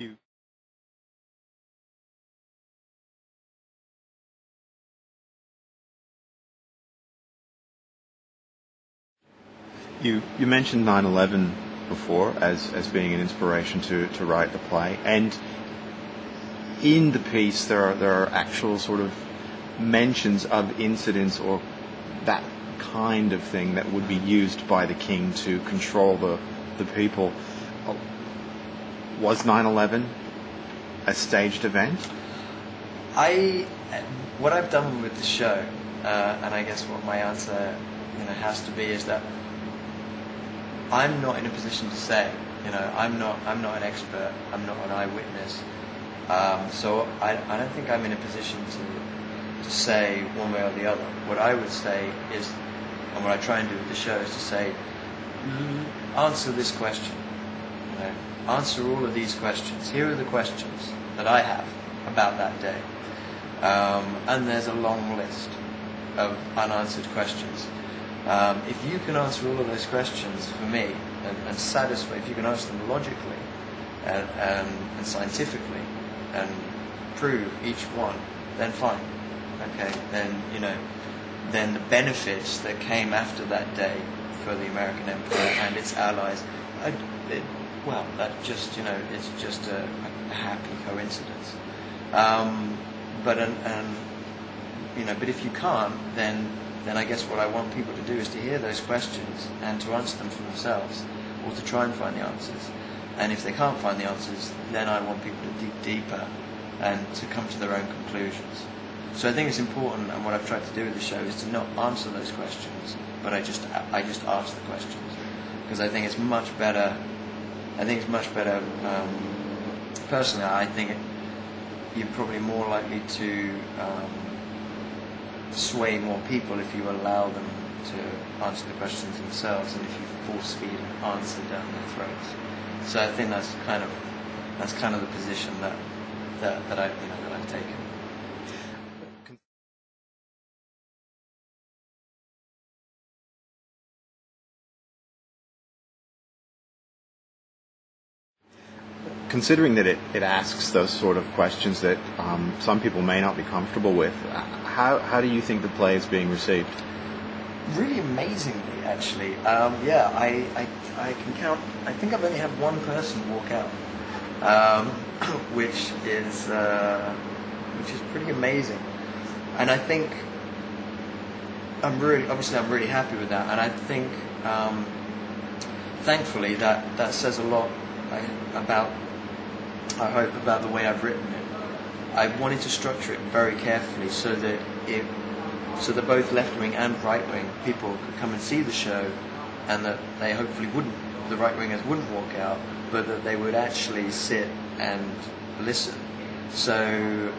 You you mentioned 9/11 before as being an inspiration to write the play, and in the piece there are actual sort of mentions of incidents or that kind of thing that would be used by the king to control the people. Was 9/11 a staged event? I what I've done with the show, and I guess what my answer has to be is that I'm not in a position to say. I'm not an expert. I'm not an eyewitness. So I don't think I'm in a position to say one way or the other. What I would say is, and what I try and do with the show is to say, answer this question. Answer all of these questions. Here are the questions that I have about that day. And there's a long list of unanswered questions. If you can answer all of those questions for me and satisfy, if you can answer them logically and scientifically and prove each one, then fine. Okay, then the benefits that came after that day for the American Empire and its allies, that just it's just a happy coincidence. But if you can't, then I guess what I want people to do is to hear those questions and to answer them for themselves, or to try and find the answers. And if they can't find the answers, then I want people to dig deeper and to come to their own conclusions. So I think it's important, and what I've tried to do with the show is to not answer those questions, but I just ask the questions, because I think it's much better. Personally, I think you're probably more likely to sway more people if you allow them to answer the questions themselves, and if you force feed an answer down their throats. So I think that's kind of the position that I've taken. Considering that it asks those sort of questions that some people may not be comfortable with, how do you think the play is being received? Really amazingly, actually. I can count. I think I've only had one person walk out, which is pretty amazing. And I think I'm really happy with that. And I think, thankfully, that says a lot about the way I've written it. I wanted to structure it very carefully so that both left-wing and right-wing people could come and see the show, and that they hopefully the right-wingers wouldn't walk out, but that they would actually sit and listen. So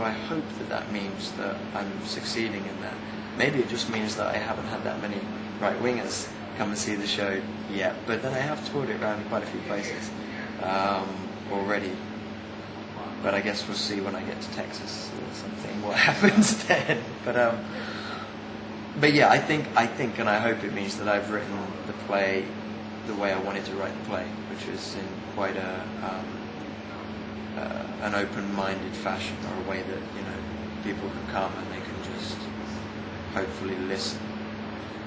I hope that means that I'm succeeding in that. Maybe it just means that I haven't had that many right-wingers come and see the show yet, but then I have toured it around quite a few places already. But I guess we'll see when I get to Texas or something what happens then. But yeah, I think, and I hope it means that I've written the play the way I wanted to write the play, which was in quite an open-minded fashion, or a way that people can come and they can just hopefully listen.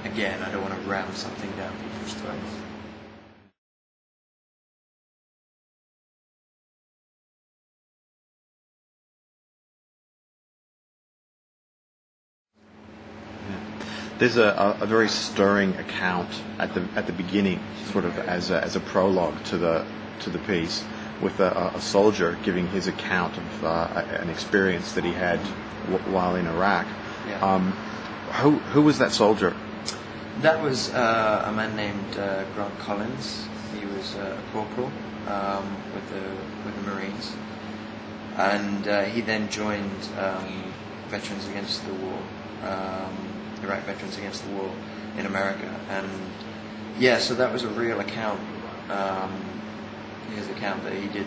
Again, I don't want to ram something down people's throats. There's a very stirring account at the beginning, sort of as a prologue to the piece, with a soldier giving his account of an experience that he had while in Iraq. Yeah. Who was that soldier? That was a man named Grant Collins. He was a corporal with the Marines, and he then joined Veterans Against the War. Iraq Veterans Against the War in America, and so that was a real account. His account that he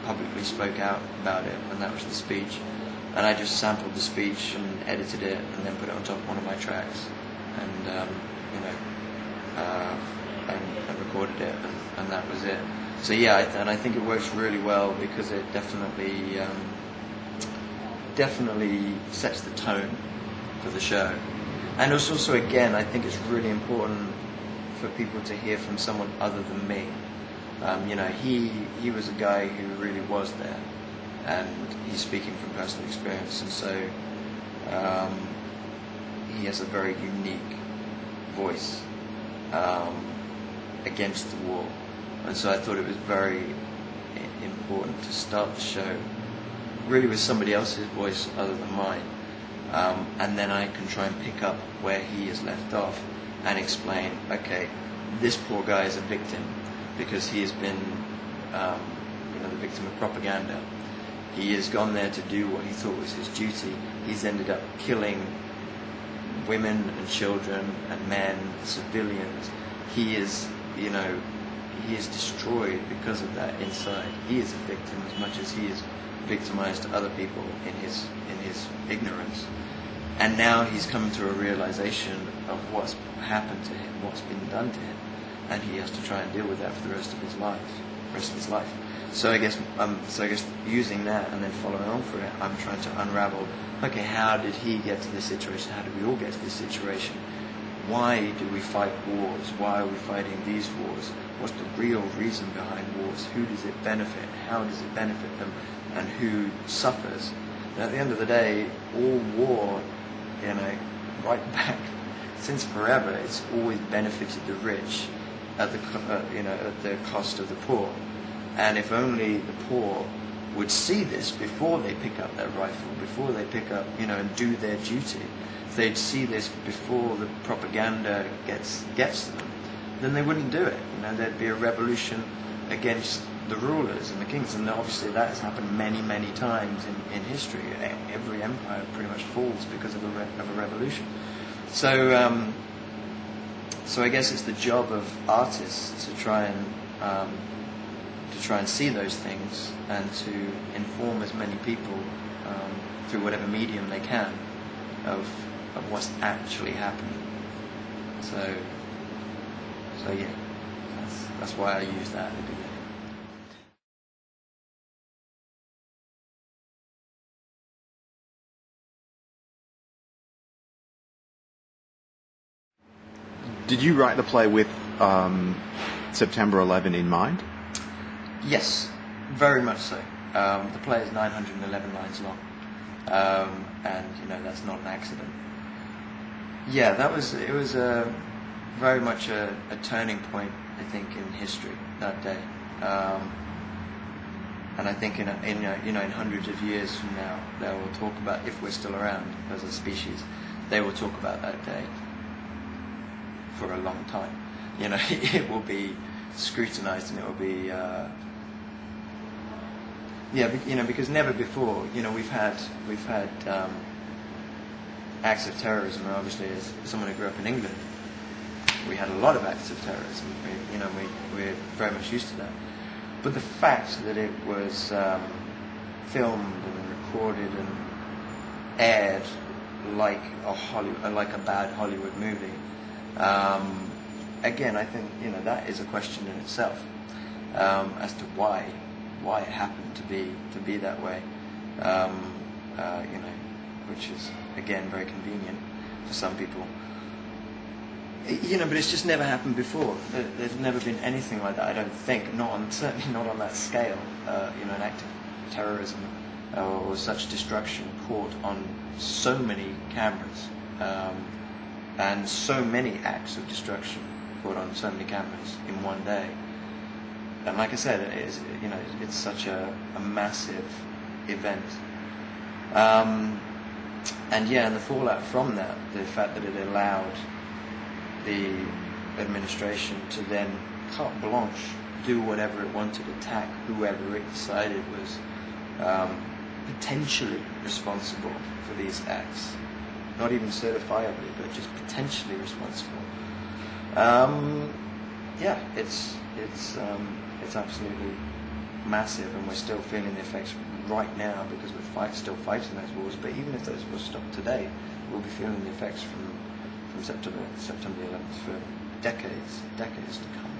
publicly spoke out about it, and that was the speech. And I just sampled the speech and edited it, and then put it on top of one of my tracks, and recorded it, and that was it. So yeah, and I think it works really well because it definitely sets the tone for the show. And it's also, again, I think it's really important for people to hear from someone other than me. He was a guy who really was there, and he's speaking from personal experience, and so he has a very unique voice against the war. And so I thought it was very important to start the show really with somebody else's voice other than mine. And then I can try and pick up where he has left off and explain, okay, this poor guy is a victim because he has been the victim of propaganda. He has gone there to do what he thought was his duty. He's ended up killing women and children and men, civilians. He is destroyed because of that inside. He is a victim as much as he is victimized other people in his ignorance. And now he's come to a realization of what's happened to him, what's been done to him, and he has to try and deal with that for the rest of his life. So I guess using that and then following on from it, I'm trying to unravel. Okay, how did he get to this situation? How did we all get to this situation? Why do we fight wars? Why are we fighting these wars? What's the real reason behind wars? Who does it benefit? How does it benefit them? And who suffers? And at the end of the day, all war, right back since forever, it's always benefited the rich at the cost of the poor. And if only the poor would see this before they pick up their rifle, before they pick up, and do their duty, if they'd see this before the propaganda gets to them, then they wouldn't do it. There'd be a revolution against the rulers and the kings, and obviously that has happened many, many times in history. Every empire pretty much falls because of a revolution. So I guess it's the job of artists to try and see those things and to inform as many people through whatever medium they can of what's actually happening. So yeah, that's why I use that at the beginning. Did you write the play with September 11 in mind? Yes, very much so. The play is 911 lines long, and that's not an accident. Yeah, it was very much a turning point, I think, in history that day. And I think in hundreds of years from now, they will talk about, if we're still around as a species, they will talk about that day for a long time. It will be scrutinized, and it will be because never before, we've had acts of terrorism. And obviously, as someone who grew up in England, we had a lot of acts of terrorism. We're very much used to that. But the fact that it was filmed and recorded and aired like a bad Hollywood movie, again, I think that is a question in itself as to why it happened to be that way. Which is again very convenient for some people. But it's just never happened before. There's never been anything like that. I don't think, certainly not on that scale. An act of terrorism or such destruction caught on so many cameras, and so many acts of destruction caught on so many cameras in one day. And like I said, it's such a massive event. And the fallout from that, the fact that it allowed the administration to then carte blanche do whatever it wanted, attack whoever it decided was potentially responsible for these acts, not even certifiably, but just potentially responsible. It's absolutely massive, and we're still feeling the effects right now because we're still fighting those wars. But even if those wars stop today, we'll be feeling the effects from September 11th for decades to come.